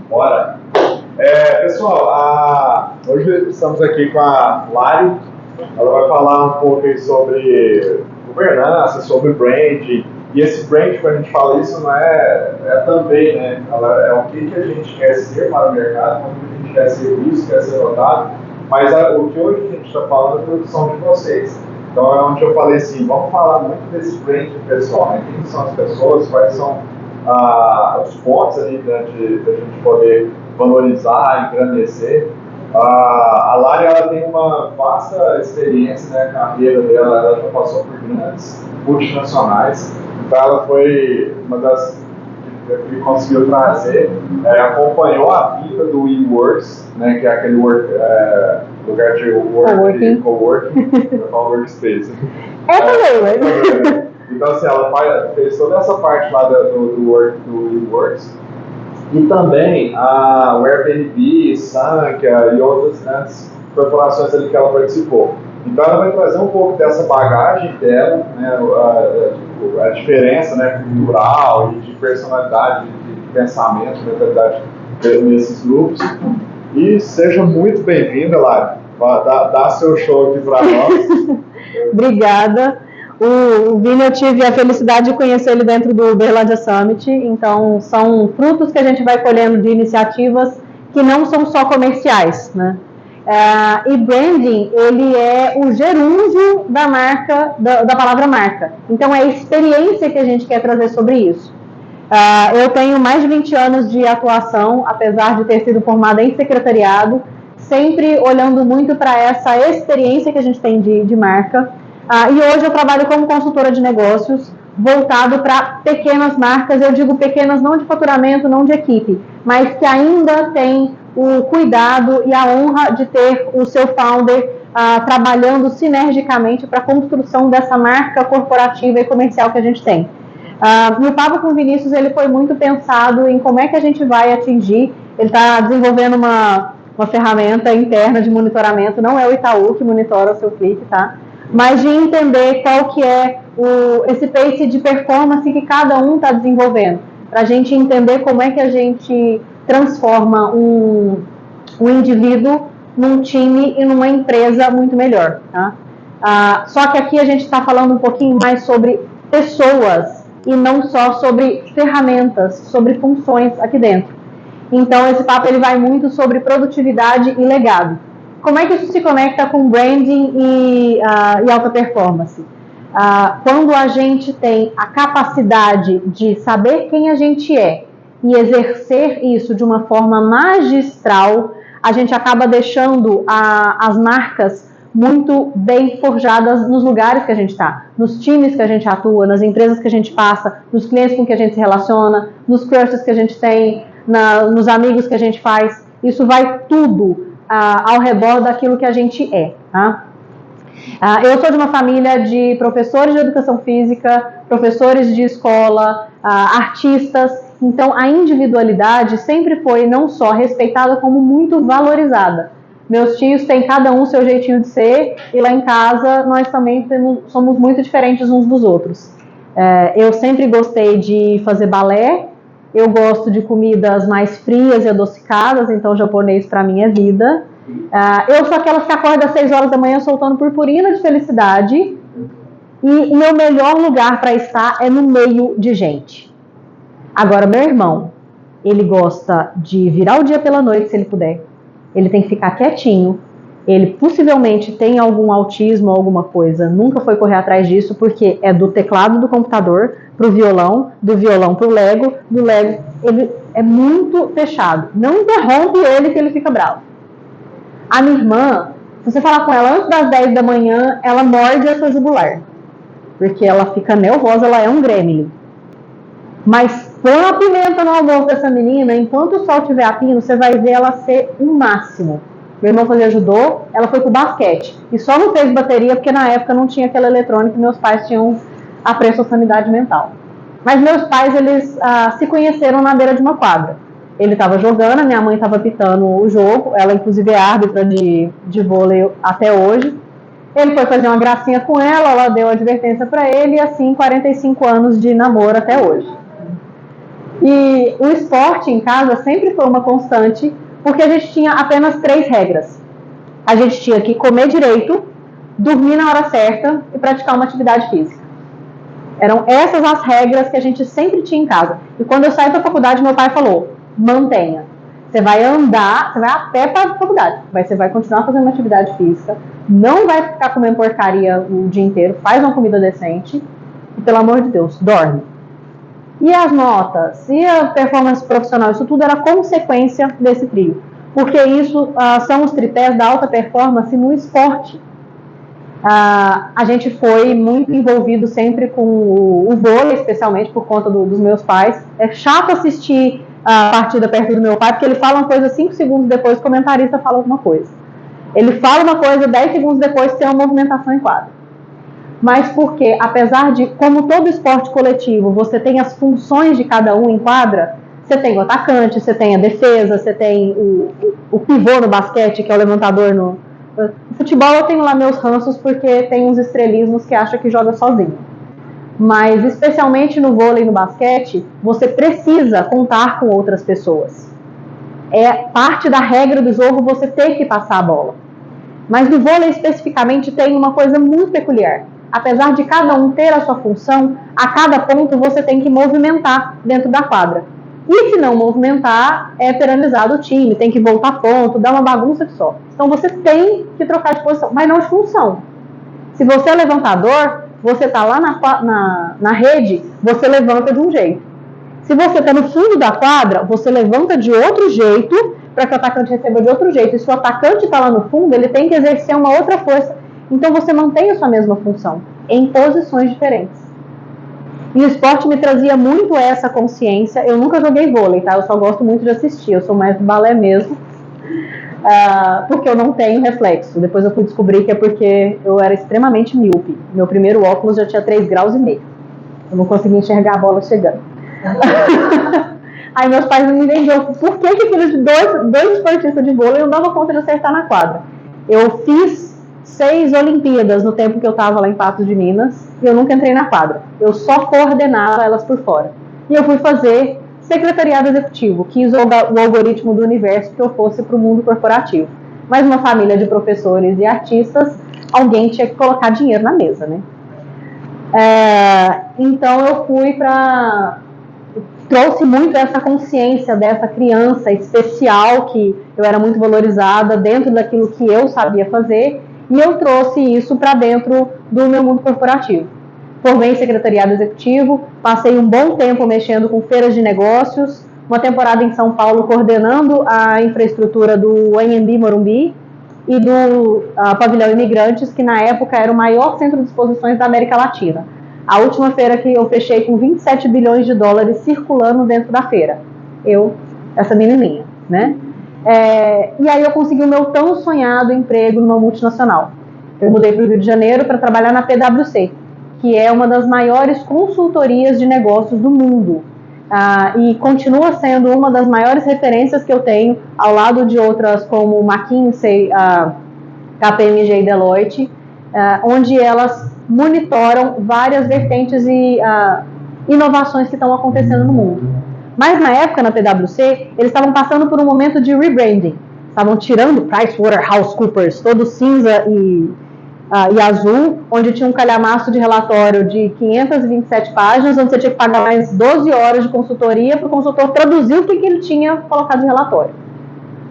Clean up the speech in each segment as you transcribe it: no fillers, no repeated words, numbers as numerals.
Bora. Pessoal, hoje estamos aqui com a Lari. Ela vai falar um pouco aí sobre governança, sobre branding. E esse branding, quando a gente fala isso, não é também, né? É o que a gente quer ser para o mercado, como a gente quer ser visto, quer ser notado. Mas o que hoje a gente está falando é a produção de vocês. Então é onde eu falei assim, vamos falar muito desse branding pessoal, né? Quem são as pessoas, quais são os pontos ali, né, de a gente poder valorizar, engrandecer. A Lari, ela tem uma vasta experiência, né, a carreira dela, ela já passou por grandes multinacionais, então ela foi uma das que conseguiu trazer, acompanhou a vida do WeWorks, né, que é aquele lugar de coworking, workspace. Então, assim, ela fez toda essa parte lá do WeWorks. E também o Airbnb, Sankia e outras grandes corporações ali que ela participou. Então ela vai trazer um pouco dessa bagagem dela, né, a diferença, né, cultural e de personalidade, de pensamento, de mentalidade nesses grupos. E seja muito bem-vinda, Lari. Dá seu show aqui para nós. Obrigada. O Vini, eu tive a felicidade de conhecer ele dentro do Uberlândia Summit, então são frutos que a gente vai colhendo de iniciativas que não são só comerciais, né? E branding, ele é o gerúndio da marca, da palavra marca. Então é a experiência que a gente quer trazer sobre isso. Eu tenho mais de 20 anos de atuação, apesar de ter sido formada em secretariado, sempre olhando muito para essa experiência que a gente tem de marca. E hoje eu trabalho como consultora de negócios, voltado para pequenas marcas. Eu digo pequenas não de faturamento, não de equipe, mas que ainda tem o cuidado e a honra de ter o seu founder trabalhando sinergicamente para a construção dessa marca corporativa e comercial que a gente tem. O papo com o Vinícius, ele foi muito pensado em como é que a gente vai atingir. Ele está desenvolvendo uma ferramenta interna de monitoramento, não é o Itaú que monitora o seu clique, tá? Mas de entender qual que é esse pace de performance que cada um está desenvolvendo, para a gente entender como é que a gente transforma um indivíduo num time e numa empresa muito melhor, tá? Só que aqui a gente está falando um pouquinho mais sobre pessoas e não só sobre ferramentas, sobre funções aqui dentro. Então esse papo ele vai muito sobre produtividade e legado. Como é que isso se conecta com branding e alta performance? Quando a gente tem a capacidade de saber quem a gente é e exercer isso de uma forma magistral, a gente acaba deixando as marcas muito bem forjadas nos lugares que a gente está, nos times que a gente atua, nas empresas que a gente passa, nos clientes com que a gente se relaciona, nos crushes que a gente tem, nos amigos que a gente faz. Isso vai tudo ao redor daquilo que a gente é, tá? Eu sou de uma família de professores de educação física, professores de escola, artistas, então a individualidade sempre foi não só respeitada, como muito valorizada. Meus tios têm cada um seu jeitinho de ser, e lá em casa nós também somos muito diferentes uns dos outros. Eu sempre gostei de fazer balé. Eu gosto de comidas mais frias e adocicadas, então japonês para mim é vida. Eu sou aquelas que acordam às 6 horas da manhã soltando purpurina de felicidade. E meu melhor lugar para estar é no meio de gente. Agora, meu irmão, ele gosta de virar o dia pela noite se ele puder. Ele tem que ficar quietinho. Ele possivelmente tem algum autismo ou alguma coisa, nunca foi correr atrás disso, porque é do teclado do computador pro violão, do violão pro Lego, do Lego. Ele é muito fechado. Não interrompe ele que ele fica bravo. A minha irmã, se você falar com ela antes das 10 da manhã, ela morde a sua jugular, porque ela fica nervosa, ela é um gremlin. Mas põe a pimenta no almoço dessa menina, enquanto o sol estiver a pino, você vai ver ela ser o máximo. Meu irmão fazia judô, ela foi pro basquete. E só não fez bateria porque na época não tinha aquela eletrônica e meus pais tinham apreço à sanidade mental. Mas meus pais, eles se conheceram na beira de uma quadra. Ele estava jogando, a minha mãe estava pitando o jogo, ela inclusive é árbitra de vôlei até hoje. Ele foi fazer uma gracinha com ela deu a advertência para ele, e assim 45 anos de namoro até hoje. E o esporte em casa sempre foi uma constante, porque a gente tinha apenas 3 regras. A gente tinha que comer direito, dormir na hora certa e praticar uma atividade física. Eram essas as regras que a gente sempre tinha em casa. E quando eu saí da faculdade, meu pai falou, mantenha. Você vai andar, você vai a pé para a faculdade, mas você vai continuar fazendo uma atividade física, não vai ficar comendo porcaria o dia inteiro, faz uma comida decente e, pelo amor de Deus, dorme. E as notas, e a performance profissional, isso tudo era consequência desse trio. Porque isso são os tripés da alta performance no esporte. A gente foi muito envolvido sempre com o vôlei, especialmente por conta dos meus pais. É chato assistir a partida perto do meu pai, porque ele fala uma coisa 5 segundos depois, o comentarista fala alguma coisa. Ele fala uma coisa 10 segundos depois, tem uma movimentação em quadra. Mas porque, apesar de, como todo esporte coletivo, você tem as funções de cada um em quadra, você tem o atacante, você tem a defesa, você tem o pivô no basquete, que é o levantador no futebol. Eu tenho lá meus ranços porque tem uns estrelismos que acham que joga sozinho. Mas, especialmente no vôlei e no basquete, você precisa contar com outras pessoas. É parte da regra do jogo você ter que passar a bola. Mas no vôlei especificamente tem uma coisa muito peculiar. Apesar de cada um ter a sua função, a cada ponto você tem que movimentar dentro da quadra. E se não movimentar, é penalizado o time, tem que voltar ponto, dá uma bagunça que só. Então você tem que trocar de posição, mas não de função. Se você é levantador, você está lá na rede, você levanta de um jeito. Se você está no fundo da quadra, você levanta de outro jeito para que o atacante receba de outro jeito. E se o atacante está lá no fundo, ele tem que exercer uma outra força. Então você mantém a sua mesma função, em posições diferentes. E o esporte me trazia muito essa consciência. Eu nunca joguei vôlei, tá? Eu só gosto muito de assistir. Eu sou mais do balé mesmo, porque eu não tenho reflexo. Depois eu fui descobrir que é porque eu era extremamente míope. Meu primeiro óculos já tinha 3,5 graus. Eu não conseguia enxergar a bola chegando. Aí meus pais não me entendiam por que filhos de dois esportistas de vôlei não dava conta de acertar na quadra. Eu fiz 6 Olimpíadas no tempo que eu estava lá em Patos de Minas e eu nunca entrei na quadra. Eu só coordenava elas por fora. E eu fui fazer secretariado executivo, quis o algoritmo do universo que eu fosse para o mundo corporativo. Mas uma família de professores e artistas, alguém tinha que colocar dinheiro na mesa, né? Então eu fui trouxe muito essa consciência dessa criança especial, que eu era muito valorizada dentro daquilo que eu sabia fazer, e eu trouxe isso para dentro do meu mundo corporativo. Formei em secretariado executivo, passei um bom tempo mexendo com feiras de negócios, uma temporada em São Paulo coordenando a infraestrutura do AMB Morumbi e do Pavilhão Imigrantes, que na época era o maior centro de exposições da América Latina. A última feira que eu fechei com 27 bilhões de dólares circulando dentro da feira. Eu, essa menininha, né? E aí eu consegui o meu tão sonhado emprego numa multinacional. Eu mudei para o Rio de Janeiro para trabalhar na PwC, que é uma das maiores consultorias de negócios do mundo. E continua sendo uma das maiores referências que eu tenho, ao lado de outras como McKinsey, KPMG e Deloitte, onde elas monitoram várias vertentes e inovações que estão acontecendo no mundo. Mas na época, na PwC, eles estavam passando por um momento de rebranding. Estavam tirando PricewaterhouseCoopers, todo cinza e azul, onde tinha um calhamaço de relatório de 527 páginas, onde você tinha que pagar mais 12 horas de consultoria para o consultor traduzir o que ele tinha colocado de relatório.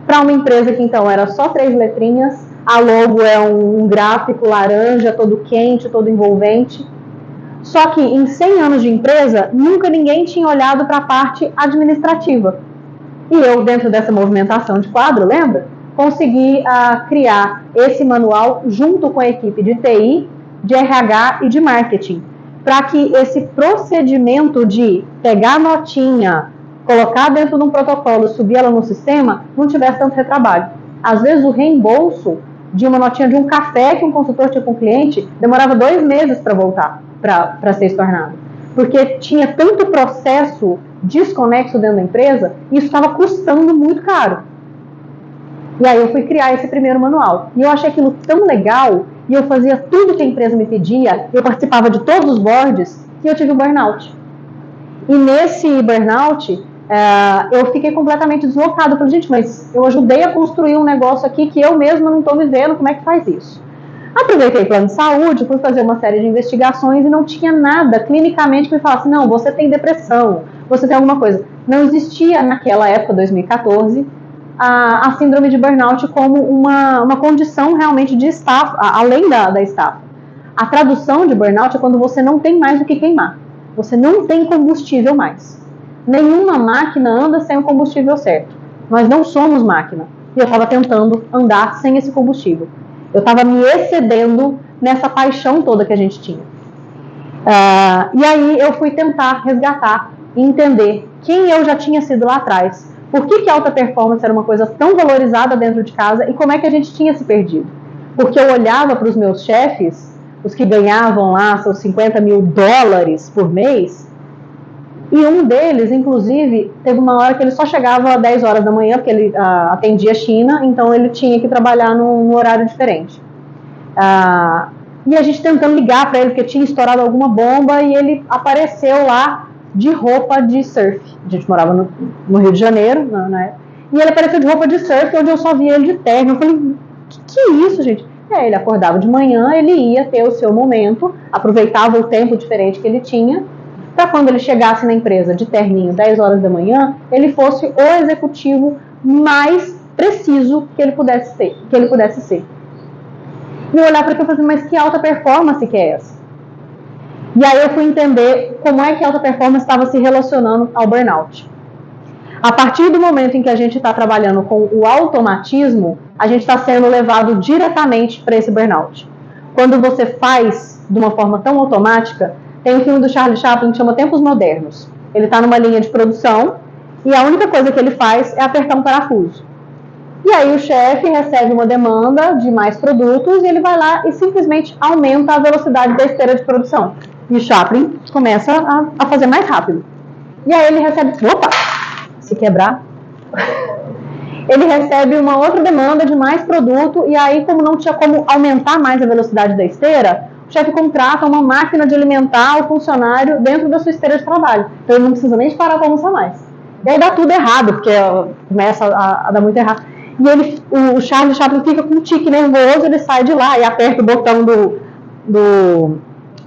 Para uma empresa que então era só 3 letrinhas, a logo é um gráfico laranja, todo quente, todo envolvente. Só que em 100 anos de empresa, nunca ninguém tinha olhado para a parte administrativa. E eu, dentro dessa movimentação de quadro, lembra? Consegui criar esse manual junto com a equipe de TI, de RH e de marketing, para que esse procedimento de pegar a notinha, colocar dentro de um protocolo, subir ela no sistema, não tivesse tanto retrabalho. Às vezes o reembolso de uma notinha de um café que um consultor tinha com o cliente demorava 2 meses para voltar, para ser estornado. Porque tinha tanto processo desconexo dentro da empresa, e isso estava custando muito caro. E aí eu fui criar esse primeiro manual. E eu achei aquilo tão legal, e eu fazia tudo que a empresa me pedia, eu participava de todos os boards, que eu tive um burnout. E nesse burnout, eu fiquei completamente deslocada. Falei, gente, mas eu ajudei a construir um negócio aqui que eu mesma não estou vivendo, como é que faz isso? Aproveitei plano de saúde, fui fazer uma série de investigações e não tinha nada clinicamente que me falasse, não, você tem depressão, você tem alguma coisa. Não existia naquela época, 2014, a síndrome de burnout como uma condição realmente de estafa, além da estafa. A tradução de burnout é quando você não tem mais o que queimar. Você não tem combustível mais. Nenhuma máquina anda sem o combustível certo. Nós não somos máquina. E eu estava tentando andar sem esse combustível. Eu estava me excedendo nessa paixão toda que a gente tinha. E aí eu fui tentar resgatar e entender quem eu já tinha sido lá atrás. Por que a alta performance era uma coisa tão valorizada dentro de casa e como é que a gente tinha se perdido. Porque eu olhava para os meus chefes, os que ganhavam lá seus $50 mil por mês, e um deles, inclusive, teve uma hora que ele só chegava às 10 horas da manhã, porque ele atendia a China, então ele tinha que trabalhar num horário diferente. E a gente tentando ligar para ele, porque tinha estourado alguma bomba, e ele apareceu lá de roupa de surf. A gente morava no Rio de Janeiro, né? E ele apareceu de roupa de surf, onde eu só via ele de terno. Eu falei, que é isso, gente? Ele acordava de manhã, ele ia ter o seu momento, aproveitava o tempo diferente que ele tinha, para quando ele chegasse na empresa de terninho, 10 horas da manhã, ele fosse o executivo mais preciso que ele pudesse ser. E eu olhar para ele e falei, mas que alta performance que é essa? E aí eu fui entender como é que a alta performance estava se relacionando ao burnout. A partir do momento em que a gente está trabalhando com o automatismo, a gente está sendo levado diretamente para esse burnout. Quando você faz de uma forma tão automática, tem um filme do Charlie Chaplin que chama Tempos Modernos. Ele está numa linha de produção e a única coisa que ele faz é apertar um parafuso. E aí o chefe recebe uma demanda de mais produtos e ele vai lá e simplesmente aumenta a velocidade da esteira de produção. E o Chaplin começa a fazer mais rápido. E aí ele recebe... Opa! Se quebrar... ele recebe uma outra demanda de mais produto e aí, como não tinha como aumentar mais a velocidade da esteira, o chefe contrata uma máquina de alimentar o funcionário dentro da sua esteira de trabalho. Então ele não precisa nem parar para almoçar mais. E aí dá tudo errado, porque começa a dar muito errado. E o Charlie Chaplin fica com um tique nervoso, ele sai de lá e aperta o botão do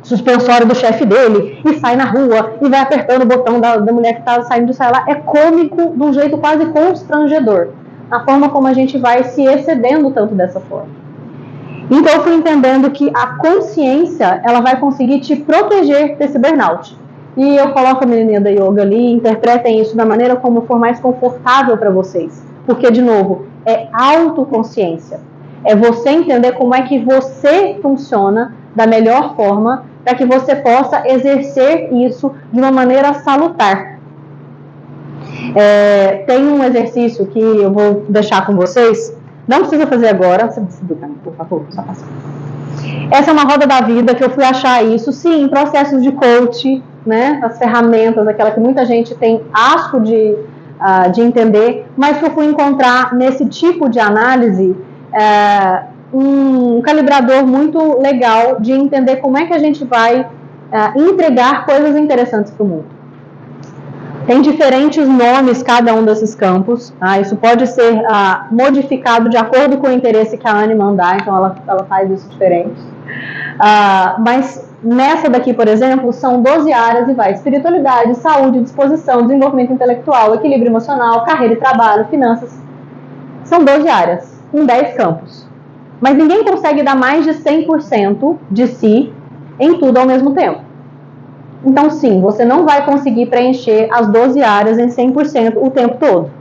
suspensório do chefe dele e sai na rua e vai apertando o botão da mulher que está saindo de sair lá. É cômico de um jeito quase constrangedor, a forma como a gente vai se excedendo tanto dessa forma. Então eu fui entendendo que a consciência, ela vai conseguir te proteger desse burnout. E eu coloco a menininha da yoga ali, interpretem isso da maneira como for mais confortável para vocês. Porque, de novo, é autoconsciência. É você entender como é que você funciona da melhor forma para que você possa exercer isso de uma maneira salutar. Tem um exercício que eu vou deixar com vocês. Não precisa fazer agora, por favor, só passar. Essa é uma roda da vida que eu fui achar isso, sim, em processos de coach, né? As ferramentas, aquela que muita gente tem asco de entender, mas que eu fui encontrar nesse tipo de análise um calibrador muito legal de entender como é que a gente vai entregar coisas interessantes para o mundo. Tem diferentes nomes cada um desses campos, tá? Isso pode ser modificado de acordo com o interesse que a Anne mandar, então ela faz isso diferente. Mas nessa daqui, por exemplo, são 12 áreas e vai espiritualidade, saúde, disposição, desenvolvimento intelectual, equilíbrio emocional, carreira e trabalho, finanças. São 12 áreas, com 10 campos. Mas ninguém consegue dar mais de 100% de si em tudo ao mesmo tempo. Então, sim, você não vai conseguir preencher as 12 áreas em 100% o tempo todo.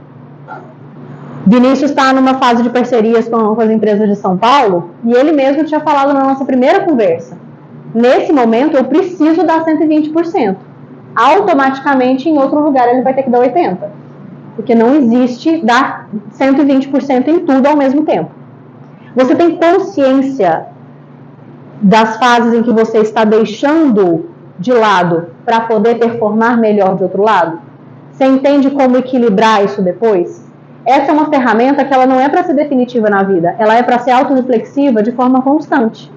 Vinícius está numa fase de parcerias com as empresas de São Paulo e ele mesmo tinha falado na nossa primeira conversa. Nesse momento, eu preciso dar 120%. Automaticamente, em outro lugar, ele vai ter que dar 80%. Porque não existe dar 120% em tudo ao mesmo tempo. Você tem consciência das fases em que você está deixando de lado para poder performar melhor de outro lado? Você entende como equilibrar isso depois? Essa é uma ferramenta que ela não é para ser definitiva na vida, ela é para ser autorreflexiva de forma constante.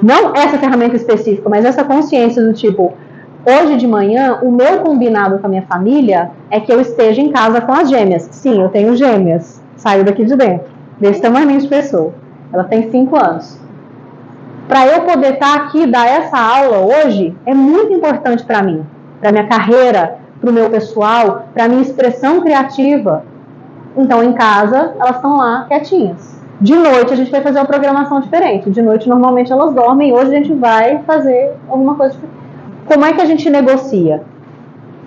Não essa ferramenta específica, mas essa consciência do tipo, Hoje de manhã, o meu combinado com a minha família é que eu esteja em casa com as gêmeas. Sim, eu tenho gêmeas. Saiu daqui de dentro. Desse tamanho de pessoa. Ela tem 5 anos. Para eu poder estar aqui e dar essa aula hoje, é muito importante para mim. Para minha carreira, para o meu pessoal, para a minha expressão criativa. Então, em casa, elas estão lá quietinhas. De noite, a gente vai fazer uma programação diferente. De noite, normalmente, elas dormem. Hoje, a gente vai fazer alguma coisa diferente. Como é que a gente negocia?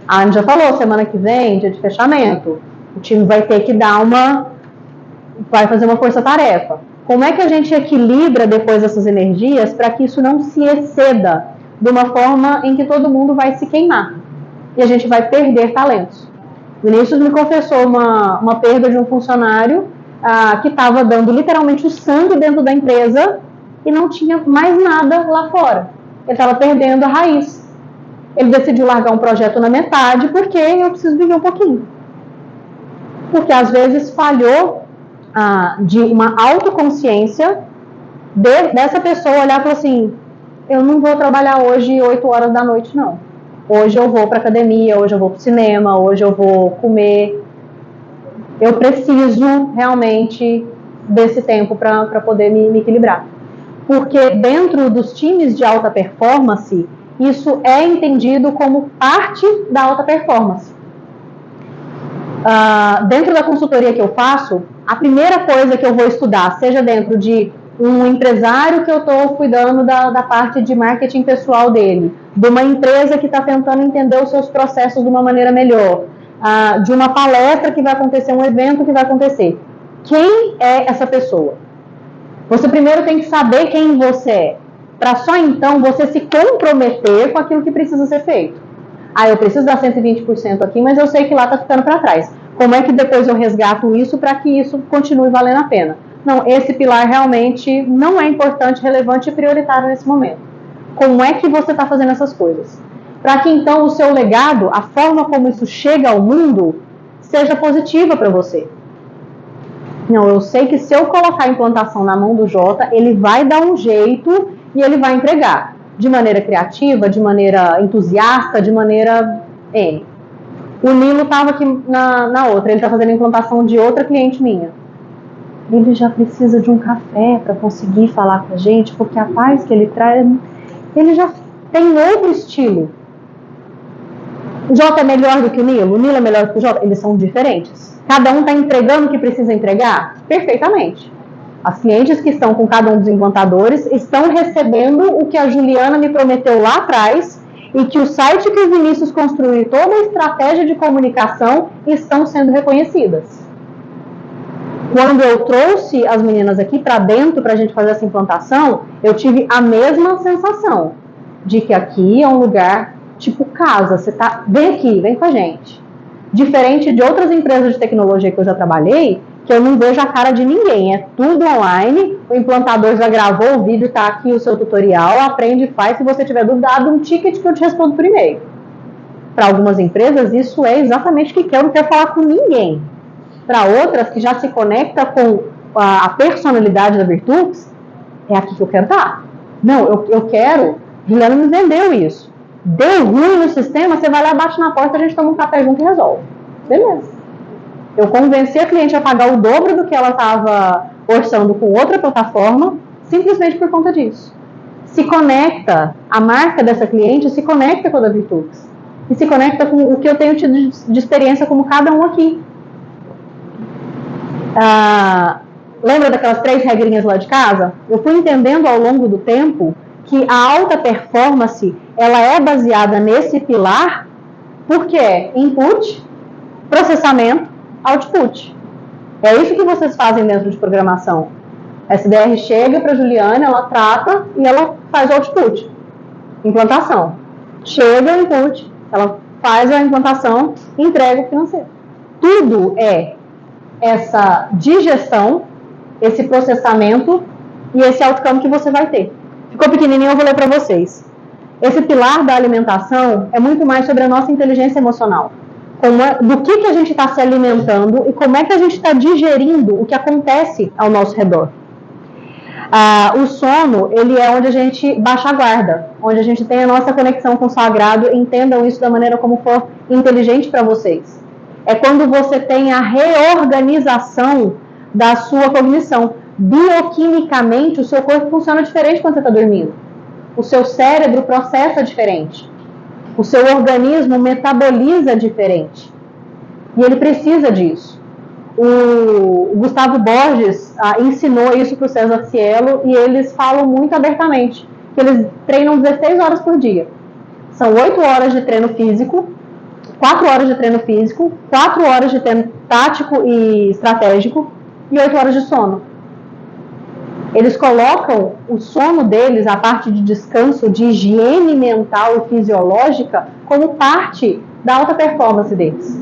A Anne já falou, semana que vem, dia de fechamento. O time vai ter que vai fazer uma força-tarefa. Como é que a gente equilibra depois essas energias para que isso não se exceda de uma forma em que todo mundo vai se queimar? E a gente vai perder talentos. O Vinícius me confessou uma perda de um funcionário que estava dando literalmente o sangue dentro da empresa e não tinha mais nada lá fora. Ele estava perdendo a raiz. Ele decidiu largar um projeto na metade porque eu preciso viver um pouquinho. Porque às vezes falhou de uma autoconsciência dessa pessoa olhar e falar assim, eu não vou trabalhar hoje 8 horas da noite, não. Hoje eu vou para academia, hoje eu vou para o cinema, hoje eu vou comer. Eu preciso realmente desse tempo para poder me equilibrar. Porque dentro dos times de alta performance, isso é entendido como parte da alta performance. Dentro da consultoria que eu faço, a primeira coisa que eu vou estudar, seja dentro de um empresário que eu estou cuidando da parte de marketing pessoal dele, de uma empresa que está tentando entender os seus processos de uma maneira melhor, de uma palestra que vai acontecer, um evento que vai acontecer. Quem é essa pessoa? Você primeiro tem que saber quem você é, para só então você se comprometer com aquilo que precisa ser feito. Eu preciso dar 120% aqui, mas eu sei que lá está ficando para trás. Como é que depois eu resgato isso para que isso continue valendo a pena? Não, esse pilar realmente não é importante, relevante e prioritário nesse momento. Como é que você está fazendo essas coisas? Para que então o seu legado, a forma como isso chega ao mundo, seja positiva para você. Não, eu sei que se eu colocar a implantação na mão do Jota, ele vai dar um jeito e ele vai entregar. De maneira criativa, de maneira entusiasta, de maneira N. O Nilo estava aqui na outra, ele está fazendo a implantação de outra cliente minha. Ele já precisa de um café para conseguir falar com a gente, porque a paz que ele traz, ele já tem outro estilo. O Jota é melhor do que o Nilo é melhor do que o Jota, eles são diferentes. Cada um está entregando o que precisa entregar? Perfeitamente. As clientes que estão com cada um dos implantadores estão recebendo o que a Juliana me prometeu lá atrás e que o site que o Vinícius construiu, toda a estratégia de comunicação, estão sendo reconhecidas. Quando eu trouxe as meninas aqui para dentro para a gente fazer essa implantação, eu tive a mesma sensação de que aqui é um lugar tipo casa, vem aqui, vem com a gente. Diferente de outras empresas de tecnologia que eu já trabalhei, que eu não vejo a cara de ninguém, é tudo online, o implantador já gravou o vídeo, está aqui o seu tutorial, aprende e faz, se você tiver dúvida, dá um ticket que eu te respondo por e-mail. Para algumas empresas, isso é exatamente o que eu não quero falar com ninguém. Para outras, que já se conecta com a personalidade da Virtux, é aqui que eu quero estar. Não, eu quero, Juliana me vendeu isso. Deu ruim no sistema, você vai lá, bate na porta, a gente toma um café junto e resolve. Beleza. Eu convenci a cliente a pagar o dobro do que ela estava orçando com outra plataforma, simplesmente por conta disso. Se conecta, a marca dessa cliente se conecta com a da Virtux. E se conecta com o que eu tenho tido de experiência como cada um aqui. Lembra daquelas 3 regrinhas lá de casa? Eu fui entendendo ao longo do tempo que a alta performance ela é baseada nesse pilar porque é input, processamento, output. É isso que vocês fazem dentro de programação. A SDR chega para a Juliana, ela trata e ela faz o output. Implantação. Chega o input, ela faz a implantação e entrega o financeiro. Tudo é essa digestão, esse processamento e esse outcome que você vai ter. Ficou pequenininho, eu vou ler para vocês. Esse pilar da alimentação é muito mais sobre a nossa inteligência emocional. Do que a gente está se alimentando e como é que a gente está digerindo o que acontece ao nosso redor. O sono, ele é onde a gente baixa a guarda, onde a gente tem a nossa conexão com o sagrado. Entendam isso da maneira como for inteligente para vocês. É quando você tem a reorganização da sua cognição. Bioquimicamente, o seu corpo funciona diferente quando você está dormindo. O seu cérebro processa diferente. O seu organismo metaboliza diferente. E ele precisa disso. O Gustavo Borges ensinou isso para o César Cielo e eles falam muito abertamente que eles treinam 16 horas por dia. São 8 horas de treino físico, 4 horas de treino físico, 4 horas de treino tático e estratégico e 8 horas de sono. Eles colocam o sono deles, a parte de descanso, de higiene mental e fisiológica, como parte da alta performance deles.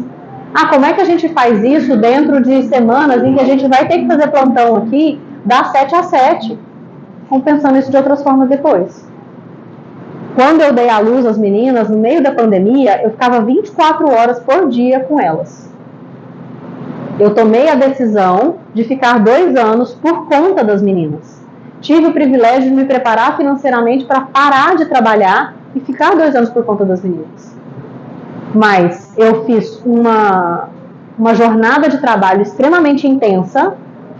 Como é que a gente faz isso dentro de semanas em que a gente vai ter que fazer plantão aqui das 7 às 7? Vamos pensando isso de outras formas depois. Quando eu dei à luz às meninas, no meio da pandemia, eu ficava 24 horas por dia com elas. Eu tomei a decisão de ficar 2 anos por conta das meninas. Tive o privilégio de me preparar financeiramente para parar de trabalhar e ficar 2 anos por conta das meninas. Mas eu fiz uma jornada de trabalho extremamente intensa,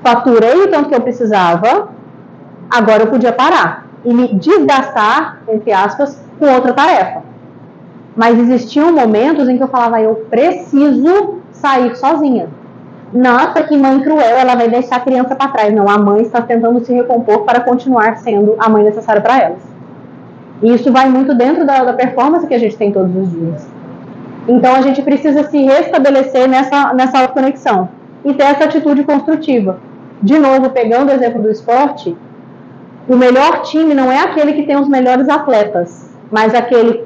faturei o tanto que eu precisava, agora eu podia parar e me desgastar, entre aspas, com outra tarefa. Mas existiam momentos em que eu falava, eu preciso sair sozinha. Nossa, que mãe cruel, ela vai deixar a criança para trás. Não, a mãe está tentando se recompor para continuar sendo a mãe necessária para elas. E isso vai muito dentro da performance que a gente tem todos os dias. Então a gente precisa se restabelecer nessa conexão e ter essa atitude construtiva. De novo, pegando o exemplo do esporte, o melhor time não é aquele que tem os melhores atletas, mas aquele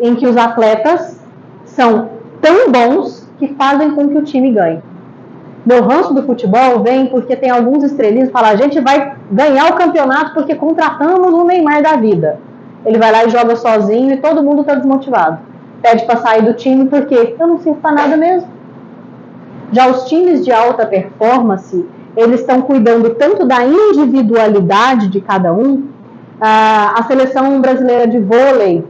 em que os atletas são tão bons que fazem com que o time ganhe. Meu ranço do futebol vem porque tem alguns estrelistas que falam, a gente vai ganhar o campeonato porque contratamos o Neymar da vida. Ele vai lá e joga sozinho e todo mundo está desmotivado. Pede para sair do time porque eu não sirvo para nada mesmo. Já os times de alta performance, eles estão cuidando tanto da individualidade de cada um. A seleção brasileira de vôlei,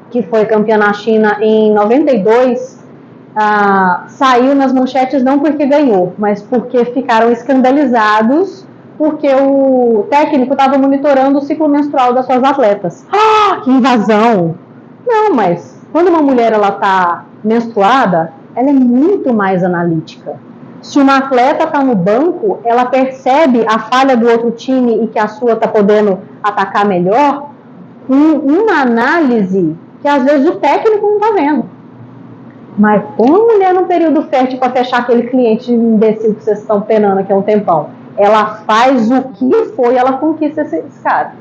que foi campeã na China em 92, saiu nas manchetes não porque ganhou, mas porque ficaram escandalizados porque o técnico estava monitorando o ciclo menstrual das suas atletas. Que invasão! Não, mas quando uma mulher está menstruada, ela é muito mais analítica. Se uma atleta está no banco, ela percebe a falha do outro time e que a sua está podendo atacar melhor, uma análise que às vezes o técnico não está vendo. Mas com uma mulher num período fértil para fechar aquele cliente imbecil que vocês estão penando aqui há um tempão, ela faz o que foi, ela conquista esse cara.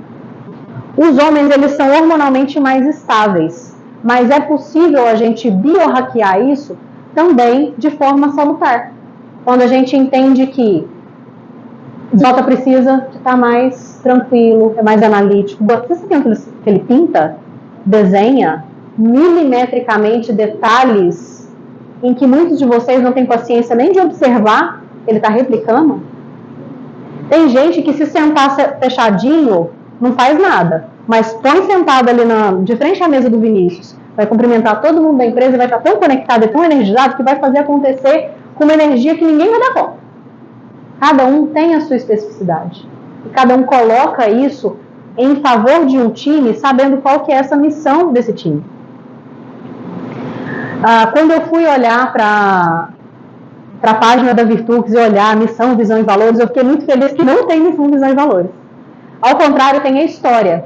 Os homens, eles são hormonalmente mais estáveis, mas é possível a gente biohackear isso também de forma salutar. Quando a gente entende que o Jota precisa estar mais tranquilo, é mais analítico. Você sabe que ele pinta, desenha milimetricamente detalhes em que muitos de vocês não têm paciência nem de observar, ele está replicando? Tem gente que se sentar fechadinho não faz nada, mas põe sentado ali de frente à mesa do Vinícius, vai cumprimentar todo mundo da empresa e vai estar tão conectado e tão energizado que vai fazer acontecer com uma energia que ninguém vai dar conta. Cada um tem a sua especificidade e cada um coloca isso em favor de um time, sabendo qual que é essa missão desse time. Quando eu fui olhar para a página da Virtux e olhar missão, visão e valores, eu fiquei muito feliz que não tem missão, visão e valores. Ao contrário, tem a história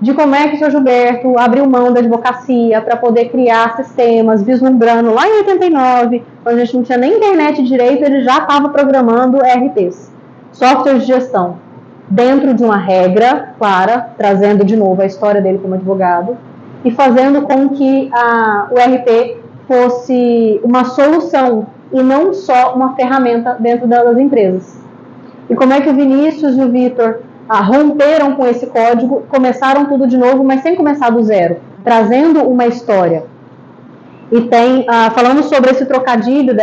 de como é que o Sr. Gilberto abriu mão da advocacia para poder criar sistemas, vislumbrando lá em 89, quando a gente não tinha nem internet direito, ele já estava programando ERPs, softwares de gestão, dentro de uma regra clara, trazendo de novo a história dele como advogado, e fazendo com que o ERP fosse uma solução e não só uma ferramenta dentro das empresas. E como é que o Vinícius e o Vitor romperam com esse código, começaram tudo de novo, mas sem começar do zero, trazendo uma história. E falamos sobre esse trocadilho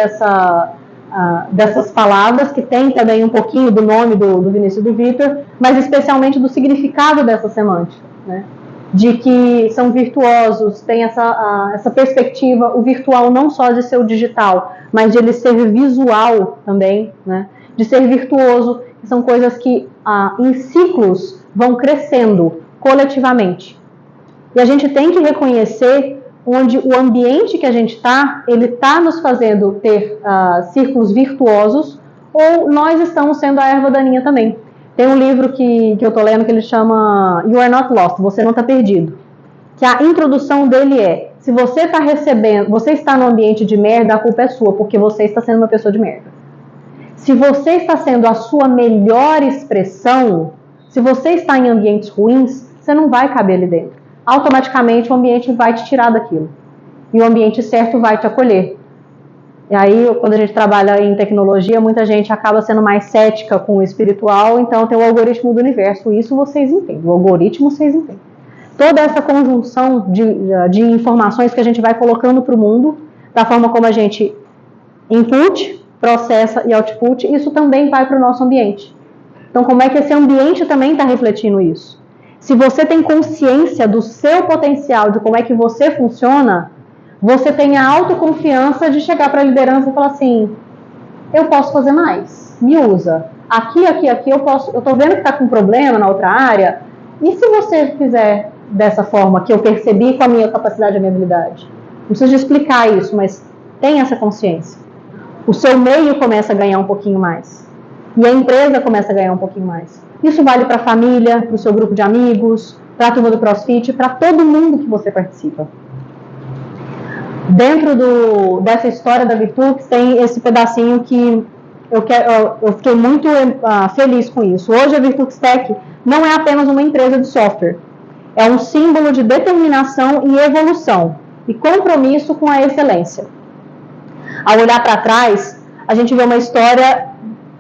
dessas palavras, que tem também um pouquinho do nome do Vinícius e do Vitor, mas especialmente do significado dessa semântica, né? De que são virtuosos, tem essa perspectiva, o virtual não só de ser o digital, mas de ele ser visual também, né? De ser virtuoso, que são coisas que em ciclos vão crescendo coletivamente. E a gente tem que reconhecer onde o ambiente que a gente está, ele está nos fazendo ter círculos virtuosos, ou nós estamos sendo a erva daninha também. Tem um livro que eu estou lendo que ele chama You Are Not Lost, Você Não Está Perdido. Que a introdução dele é, se você está recebendo, você está no ambiente de merda, a culpa é sua, porque você está sendo uma pessoa de merda. Se você está sendo a sua melhor expressão, se você está em ambientes ruins, você não vai caber ali dentro. Automaticamente o ambiente vai te tirar daquilo. E o ambiente certo vai te acolher. E aí, quando a gente trabalha em tecnologia, muita gente acaba sendo mais cética com o espiritual, então tem o algoritmo do universo. Isso vocês entendem, o algoritmo vocês entendem. Toda essa conjunção de informações que a gente vai colocando para o mundo, da forma como a gente input, processa e output, isso também vai para o nosso ambiente. Então, como é que esse ambiente também está refletindo isso? Se você tem consciência do seu potencial, de como é que você funciona, você tem a autoconfiança de chegar para a liderança e falar assim, eu posso fazer mais, me usa. Aqui, eu estou vendo que está com problema na outra área, e se você fizer dessa forma que eu percebi com a minha capacidade e a minha habilidade? Não preciso explicar isso, mas tem essa consciência. O seu meio começa a ganhar um pouquinho mais. E a empresa começa a ganhar um pouquinho mais. Isso vale para a família, para o seu grupo de amigos, para a turma do CrossFit, para todo mundo que você participa. Dentro dessa história da Virtux tem esse pedacinho que eu fiquei muito feliz com isso. Hoje a Virtux Tech não é apenas uma empresa de software. É um símbolo de determinação e evolução e compromisso com a excelência. Ao olhar para trás, a gente vê uma história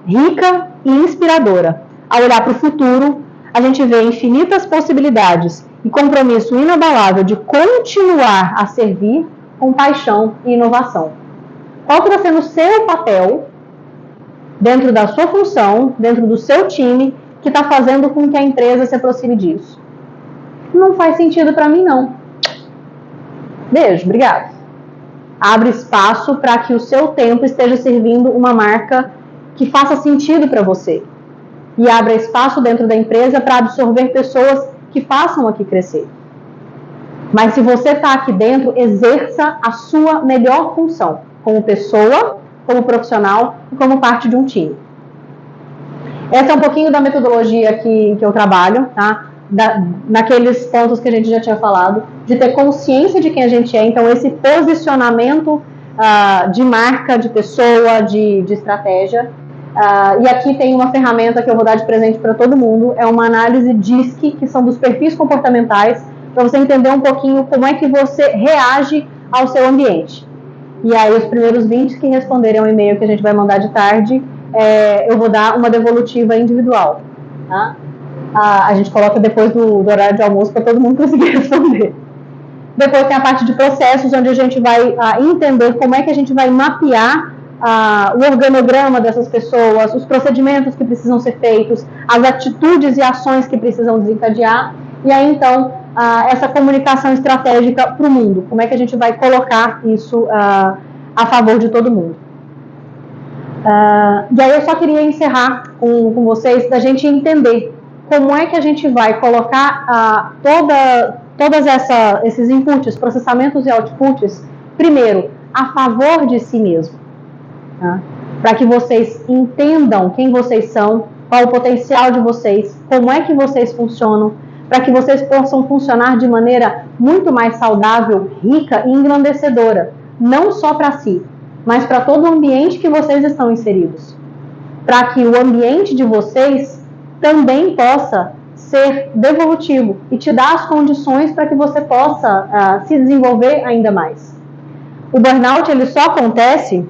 rica e inspiradora. Ao olhar para o futuro, a gente vê infinitas possibilidades e compromisso inabalável de continuar a servir com paixão e inovação. Qual está sendo o seu papel dentro da sua função, dentro do seu time, que está fazendo com que a empresa se aproxime disso? Não faz sentido para mim, não. Beijo, obrigado. Abre espaço para que o seu tempo esteja servindo uma marca que faça sentido para você. E abra espaço dentro da empresa para absorver pessoas que façam aqui crescer. Mas se você está aqui dentro, exerça a sua melhor função, como pessoa, como profissional e como parte de um time. Essa é um pouquinho da metodologia que eu trabalho, tá? Naqueles pontos que a gente já tinha falado, de ter consciência de quem a gente é, então esse posicionamento de marca, de pessoa, de estratégia. E aqui tem uma ferramenta que eu vou dar de presente para todo mundo, é uma análise DISC, que são dos perfis comportamentais, para você entender um pouquinho como é que você reage ao seu ambiente. E aí os primeiros 20 que responderem ao e-mail que a gente vai mandar de tarde, eu vou dar uma devolutiva individual, tá? A gente coloca depois do horário de almoço para todo mundo conseguir responder. Depois tem a parte de processos, onde a gente vai entender como é que a gente vai mapear o organograma dessas pessoas, os procedimentos que precisam ser feitos, as atitudes e ações que precisam desencadear, e aí então essa comunicação estratégica para o mundo, como é que a gente vai colocar isso a favor de todo mundo. E aí eu só queria encerrar com vocês, da gente entender como é que a gente vai colocar todos esses inputs, processamentos e outputs, primeiro, a favor de si mesmo. Tá? Para que vocês entendam quem vocês são, qual o potencial de vocês, como é que vocês funcionam, para que vocês possam funcionar de maneira muito mais saudável, rica e engrandecedora, não só para si, mas para todo o ambiente que vocês estão inseridos. Para que o ambiente de vocês também possa ser devolutivo e te dar as condições para que você possa se desenvolver ainda mais. O burnout ele só acontece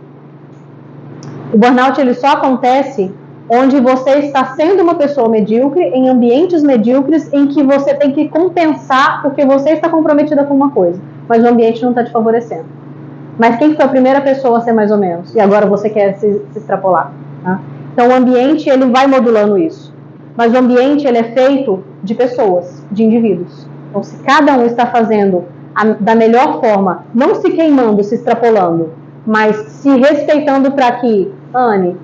onde você está sendo uma pessoa medíocre, em ambientes medíocres, em que você tem que compensar porque você está comprometida com uma coisa, mas o ambiente não está te favorecendo. Mas quem foi a primeira pessoa a ser mais ou menos? E agora você quer se extrapolar. Tá? Então o ambiente ele vai modulando isso. Mas o ambiente ele é feito de pessoas, de indivíduos. Então se cada um está fazendo da melhor forma, não se queimando, se extrapolando, mas se respeitando para que, Anne,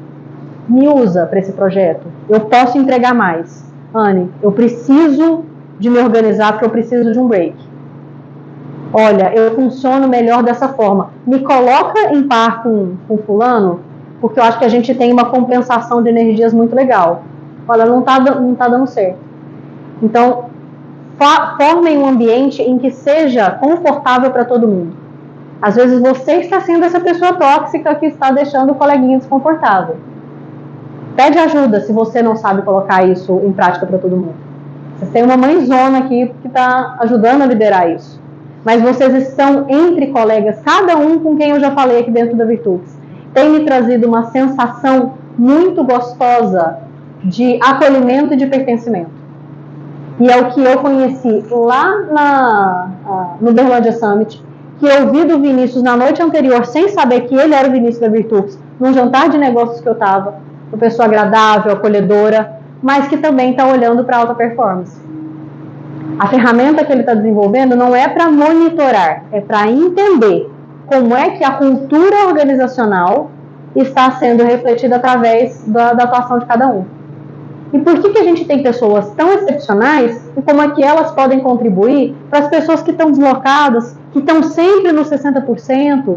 me usa para esse projeto, eu posso entregar mais. Anne, eu preciso de me organizar porque eu preciso de um break. Olha, eu funciono melhor dessa forma. Me coloca em par com fulano, porque eu acho que a gente tem uma compensação de energias muito legal. Olha, não tá dando certo. Então, formem um ambiente em que seja confortável para todo mundo. Às vezes você está sendo essa pessoa tóxica que está deixando o coleguinha desconfortável. Pede ajuda se você não sabe colocar isso em prática para todo mundo. Vocês têm uma mãezona aqui que está ajudando a liderar isso. Mas vocês estão entre colegas, cada um com quem eu já falei aqui dentro da Virtudes. Tem me trazido uma sensação muito gostosa de acolhimento e de pertencimento. E é o que eu conheci lá no Uberlândia Summit, que eu ouvi do Vinícius na noite anterior, sem saber que ele era o Vinícius da Virtudes, num jantar de negócios que eu estava, uma pessoa agradável, acolhedora, mas que também está olhando para a alta performance. A ferramenta que ele está desenvolvendo não é para monitorar, é para entender como é que a cultura organizacional está sendo refletida através da atuação de cada um. E por que a gente tem pessoas tão excepcionais e como é que elas podem contribuir para as pessoas que estão deslocadas, que estão sempre nos 60%?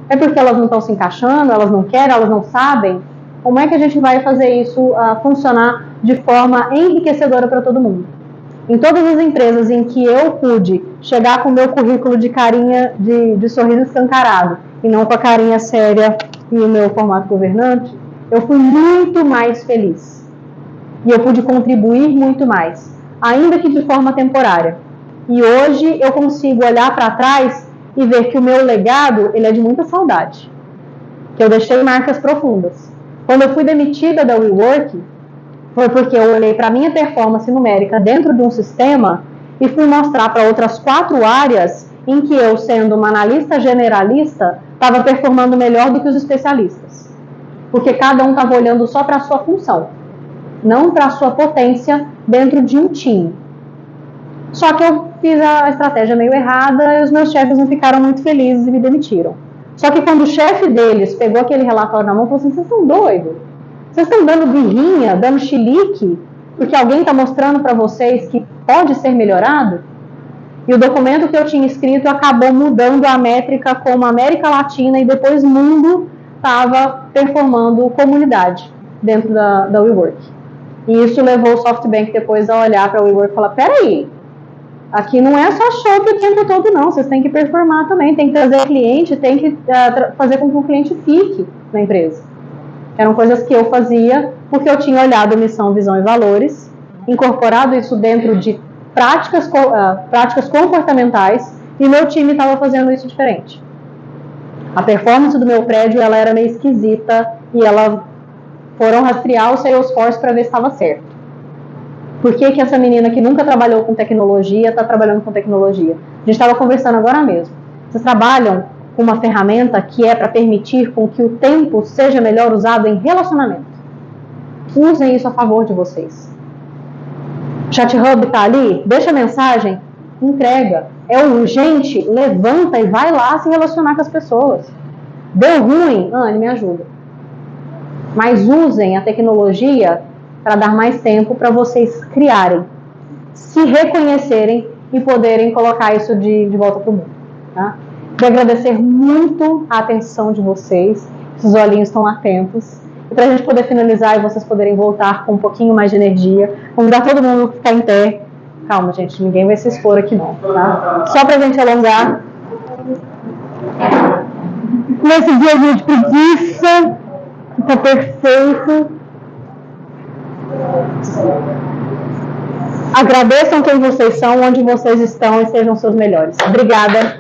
É porque elas não estão se encaixando, elas não querem, elas não sabem? Como é que a gente vai fazer isso funcionar de forma enriquecedora para todo mundo? Em todas as empresas em que eu pude chegar com o meu currículo de carinha de sorriso escancarado e não com a carinha séria e o meu formato governante, eu fui muito mais feliz. E eu pude contribuir muito mais, ainda que de forma temporária. E hoje eu consigo olhar para trás e ver que o meu legado ele é de muita saudade, que eu deixei marcas profundas. Quando eu fui demitida da WeWork, foi porque eu olhei para a minha performance numérica dentro de um sistema e fui mostrar para outras 4 áreas em que eu, sendo uma analista generalista, estava performando melhor do que os especialistas. Porque cada um estava olhando só para a sua função, não para a sua potência dentro de um time. Só que eu fiz a estratégia meio errada e os meus chefes não ficaram muito felizes e me demitiram. Só que quando o chefe deles pegou aquele relatório na mão e falou assim, vocês estão doidos? Vocês estão dando birrinha, dando chilique, porque alguém está mostrando para vocês que pode ser melhorado? E o documento que eu tinha escrito acabou mudando a métrica como América Latina e depois mundo estava performando comunidade dentro da WeWork. E isso levou o SoftBank depois a olhar para a WeWork e falar, peraí, aqui não é só show o tempo todo não, vocês têm que performar também, tem que trazer cliente, tem que fazer com que o cliente fique na empresa. Eram coisas que eu fazia porque eu tinha olhado missão, visão e valores, incorporado isso dentro de práticas comportamentais e meu time estava fazendo isso diferente. A performance do meu prédio ela era meio esquisita e ela foram rastrear o Salesforce para ver se estava certo. Por que essa menina que nunca trabalhou com tecnologia está trabalhando com tecnologia? A gente estava conversando agora mesmo. Vocês trabalham com uma ferramenta que é para permitir com que o tempo seja melhor usado em relacionamento. Usem isso a favor de vocês. O Chat Hub está ali, deixa a mensagem, entrega. É urgente, levanta e vai lá se relacionar com as pessoas. Deu ruim? Anne, me ajuda. Mas usem a tecnologia para dar mais tempo para vocês criarem, se reconhecerem e poderem colocar isso de volta para o mundo. Tá? Quero agradecer muito a atenção de vocês, esses olhinhos estão atentos. E para a gente poder finalizar e vocês poderem voltar com um pouquinho mais de energia, convidar todo mundo a ficar em pé. Calma, gente, ninguém vai se expor aqui não, tá? Só para a gente alongar. Nesse dia de preguiça, está perfeito. Agradeçam quem vocês são, onde vocês estão e sejam seus melhores. Obrigada.